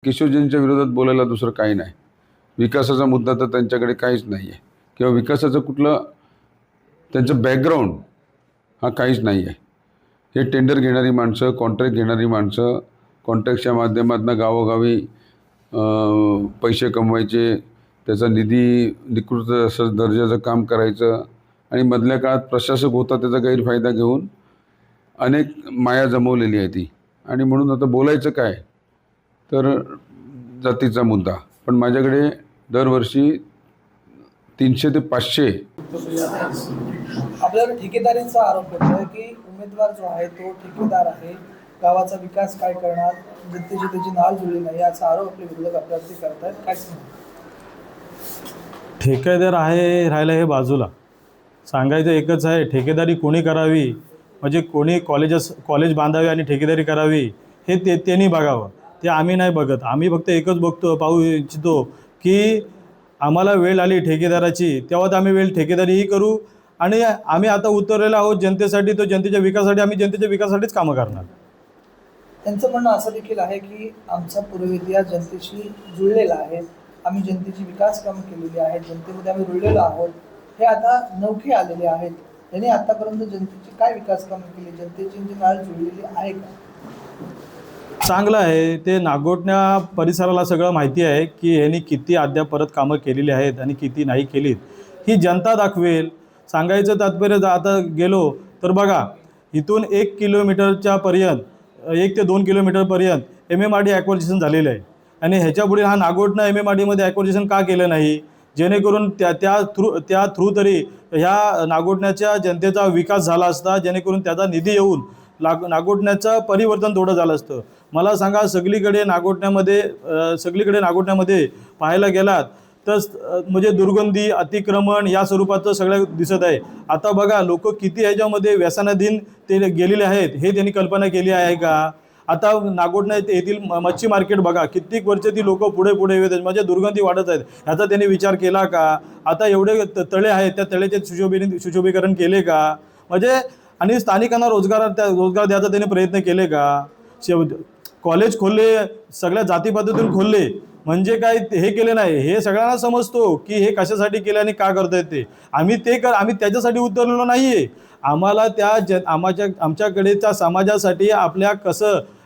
किशोरजींच्या विरोधात बोलायला दुसरं काही नाही. विकासाचा मुद्दा तर त्यांच्याकडे काहीच नाही आहे किंवा विकासाचं कुठलं त्यांचं बॅकग्राऊंड हा काहीच नाही आहे. हे टेंडर घेणारी माणसं, कॉन्ट्रॅक्ट घेणारी माणसं, कॉन्ट्रॅक्टच्या माध्यमातून गावोगावी पैसे कमवायचे, त्याचा निधी निकृष्ट असं दर्जाचं काम करायचं आणि मधल्या काळात प्रशासक होता त्याचा गैरफायदा घेऊन अनेक माया जमवलेली आहे ती. आणि म्हणून आता बोलायचं काय तर जातीचा मुद्दा. पण माझ्याकडे दरवर्षी 300 ते 500 आपल्याला ठेकेदारीचा आरोप होतोय की उमेदवार जो आहे तो ठेकेदार आहे, गावाचा विकास काय करणार, जनतेची त्याची नाळ जुळली नाही याचा आरोप आपले विरोधक आपल्यावरती करतायत. काय सांगणार? ठेकेदार आहे राहिलं हे बाजूला, सांगायचं एकच आहे, ठेकेदारी कोणी करावी म्हणजे कोणी कॉलेज बांधावे आणि ठेकेदारी करावी हे त्यांनी बघावं. ते आम्ही नाही बघत. आम्ही फक्त एकच पाहू इच्छितो की आम्हाला वेळ आली ठेकेदाराची तेव्हा तर आम्ही ठेकेदारीही करू आणि आम्ही आता उतरलेलो आहोत जनतेसाठी, तो जनतेच्या विकासासाठी, आम्ही जनतेच्या विकासासाठीच कामं करणार. त्यांचं म्हणणं असं देखील आहे की आमचा पूर्व इतिहास जनतेशी जुळलेला आहे, आम्ही जनतेची विकास कामं केलेली आहेत, जनतेमध्ये आम्ही रुळलेलो आहोत. हे आता नवखे आलेले आहेत, त्यांनी आतापर्यंत जनतेची काय विकास कामं केली, जनतेची नाळ जुळलेली आहे का? चांगलं आहे. ते नागोठण्या परिसराला सगळं माहिती आहे की यांनी किती अद्याप परत कामं केलेली आहेत आणि किती नाही केलीत ही जनता दाखवेल. सांगायचं तात्पर्य आता गेलो तर बघा, इथून 1 किलोमीटरच्या पर्यंत 1 ते 2 किलोमीटरपर्यंत MMRD ॲक्वाजिशन झालेलं आहे आणि ह्याच्यापुढे हा नागोठणा MMRDमध्ये ॲक्वाजिशन का केलं नाही, जेणेकरून त्या थ्रू तरी ह्या नागोठण्याच्या जनतेचा विकास झाला असता, जेणेकरून त्याचा निधी येऊन नागोठण्याचं परिवर्तन थोडं झालं असतं. मला सांगा, सगळीकडे नागोठण्यामध्ये पाहायला गेलात तर म्हणजे दुर्गंधी, अतिक्रमण या स्वरूपाचं सगळं दिसत आहे. आता बघा, लोक किती ह्याच्यामध्ये व्यसनाधीन ते गेलेले आहेत हे त्यांनी कल्पना केली आहे का? आता नागोठणा येथील मच्छी मार्केट बघा, कित्येक वर्ष ती लोक पुढे येत आहेत, म्हणजे दुर्गंधी वाढत आहेत. ह्याचा त्यांनी विचार केला का? आता एवढे तळे आहेत, त्या तळेचे सुशोभीकरण केले का? म्हणजे आणि स्थानिकांना रोजगार द्यायचा त्यांनी प्रयत्न केले का? कॉलेज खोलले, सगळ्या जातीपातीतून खोलले, म्हणजे काय हे केले नाही. हे सगळ्यांना समजतो की हे कशासाठी केले आणि का करतायत ते. आम्ही त्याच्यासाठी उतरलेलो नाही आहे. आम्हाला आमच्याकडे त्या समाजासाठी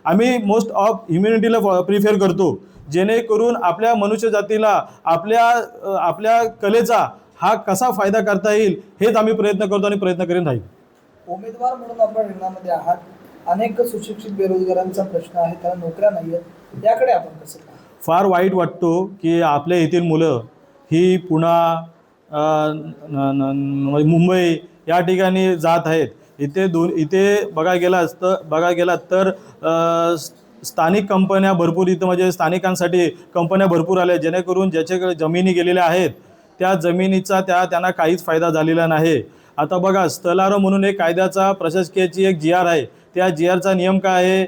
आम्ही मोस्ट ऑफ ह्युमॅनिटीला प्रिफर करतो, जेणेकरून आपल्या मनुष्य जातीला आपल्या कलेचा हा कसा फायदा करता येईल हेच आम्ही प्रयत्न करतो आणि प्रयत्न करीत राहील. उमेदवार म्हणून आपण रिंगणामध्ये आहात, अनेक सुशिक्षित बेरोजगारांचा प्रश्न आहे, त्यांना नोकऱ्या नाही आहेत, याकडे आपण कसं पाहता? फार वाईट वाटतो की आपल्या येथील मुलं ही पुणे, मुंबई या ठिकाणी जात आहेत. इथे बघायला गेलात तर स्थानिक कंपन्या भरपूर इथं म्हणजे स्थानिकांसाठी कंपन्या भरपूर आल्या, जेणेकरून ज्याच्याकडे जमिनी गेलेल्या आहेत त्या जमिनीचा त्यांना काहीच फायदा झालेला नाही. आता बघा, स्थलारो म्हणून एक कायद्याचा प्रशासकीयची एक GR आहे, त्या GRचा नियम काय आहे,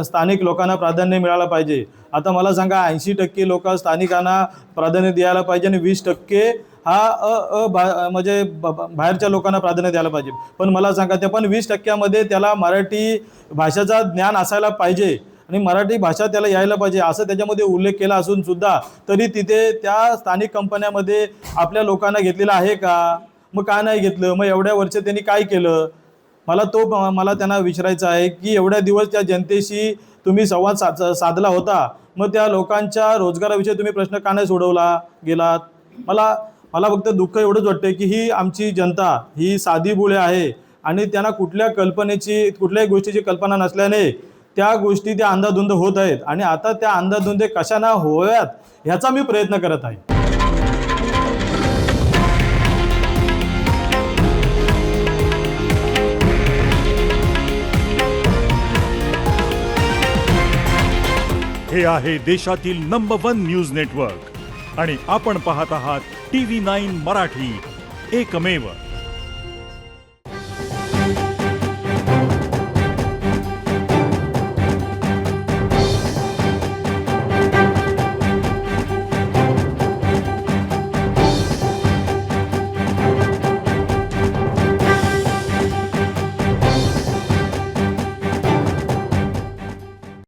स्थानिक लोकांना प्राधान्य मिळालं पाहिजे. आता मला सांगा, 80% लोक स्थानिकांना प्राधान्य द्यायला पाहिजे आणि 20% हा म्हणजे बाहेरच्या लोकांना प्राधान्य द्यायला पाहिजे. पण मला सांगा, त्या पण 20%मध्ये त्याला मराठी भाषेचा ज्ञान असायला पाहिजे आणि मराठी भाषा त्याला यायला पाहिजे असं त्याच्यामध्ये उल्लेख केला असून सुद्धा तरी तिथे त्या स्थानिक कंपन्यामध्ये आपल्या लोकांना घेतलेलं आहे का? मग का नाही घेतलं? मग एवढ्या वर्ष त्यांनी काय केलं? मला त्यांना विचारायचं आहे की एवढ्या दिवस त्या जनतेशी तुम्ही संवाद साधला होता, मग त्या लोकांच्या रोजगाराविषयी तुम्ही प्रश्न का नाही सोडवला गेलात? मला फक्त दुःख एवढंच वाटतं की ही आमची जनता ही साधी बोळे आहे आणि त्यांना कुठल्याही गोष्टीची कल्पना नसल्याने त्या गोष्टी त्या अंधाधुंद होत आहेत आणि आता त्या अंधाधुंद कशा ना होव्यात ह्याचा मी प्रयत्न करत आहे. हे आहे देशातील नंबर 1 न्यूज नेटवर्क आणि आपण पाहत आहात TV9 मराठी, एकमेव.